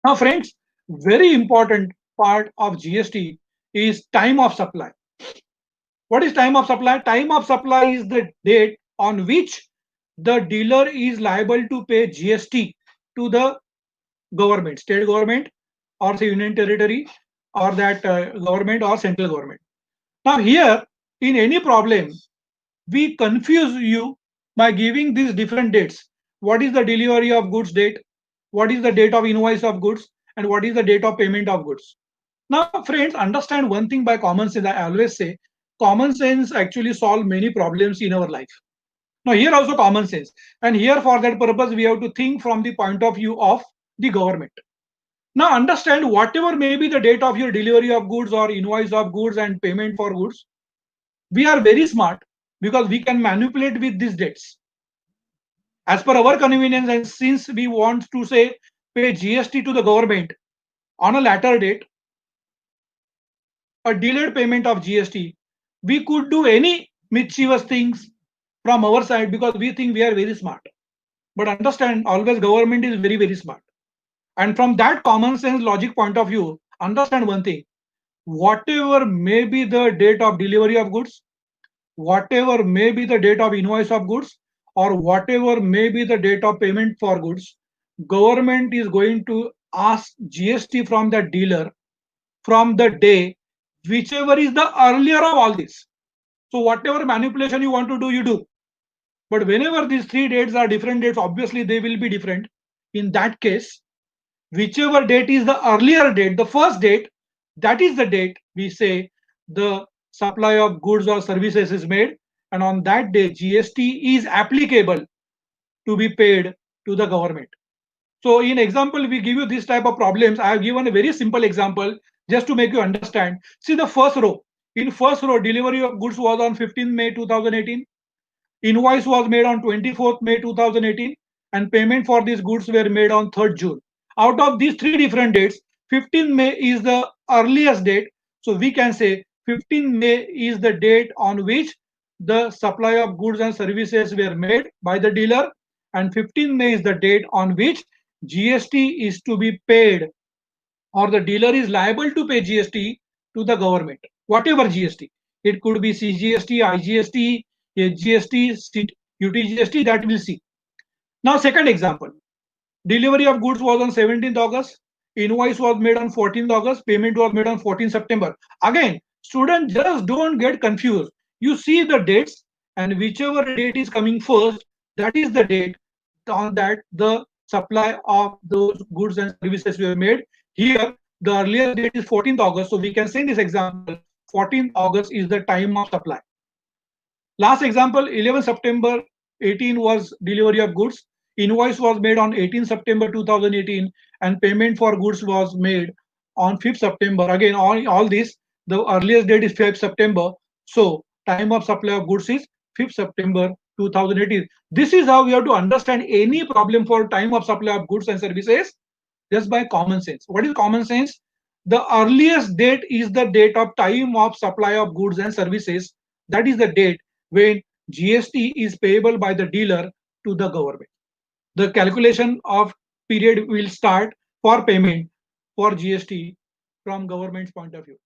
Now, friends, very important part of GST is time of supply. What is time of supply? Time of supply is the date on which the dealer is liable to pay GST to the government, state government, or say union territory, or that government or central government. Now, here, in any problem, we confuse you by giving these different dates. What is the delivery of goods date? What is the date of invoice of goods? And what is the date of payment of goods? Now, friends, understand one thing by common sense. I always say common sense actually solve many problems in our life. Now, here also common sense. And here for that purpose, we have to think from the point of view of the government. Now, understand whatever may be the date of your delivery of goods or invoice of goods and payment for goods, we are very smart because we can manipulate with these dates as per our convenience. And since we want to say pay GST to the government on a later date, a delayed payment of GST, we could do any mischievous things from our side because we think we are very smart. But understand, always government is very, very smart. And from that common sense logic point of view, understand one thing. Whatever may be the date of delivery of goods, whatever may be the date of invoice of goods, or whatever may be the date of payment for goods, government is going to ask GST from the dealer from the day whichever is the earlier of all this. So whatever manipulation you want to do, you do. But whenever these three dates are different dates, obviously they will be different. In that case, whichever date is the earlier date, the first date, that is the date we say the supply of goods or services is made. And on that day, GST is applicable to be paid to the government. So in example, we give you this type of problems. I have given a very simple example just to make you understand. See the first row. In first row, delivery of goods was on 15th May 2018. Invoice was made on 24th May 2018 and payment for these goods were made on 3rd June. Out of these three different dates, 15th May is the earliest date. So we can say 15th May is the date on which the supply of goods and services were made by the dealer, and 15th May is the date on which GST is to be paid, or the dealer is liable to pay GST to the government, whatever GST. It could be CGST, IGST, HGST, UTGST, that we'll see. Now, second example, delivery of goods was on 17th August, invoice was made on 14th August, payment was made on 14th September. Again, students, just don't get confused. You see the dates, and whichever date is coming first, that is the date on that the supply of those goods and services were made. Here, the earliest date is 14th August. So we can say in this example, 14th August is the time of supply. Last example, 11 September 18 was delivery of goods. Invoice was made on 18 September 2018 and payment for goods was made on 5th September. Again, all this, the earliest date is 5th September. So time of supply of goods is 5th September 2018. This is how we have to understand any problem for time of supply of goods and services just by common sense. What is common sense? The earliest date is the date of time of supply of goods and services. That is the date when GST is payable by the dealer to the government. The calculation of period will start for payment for GST from government's point of view.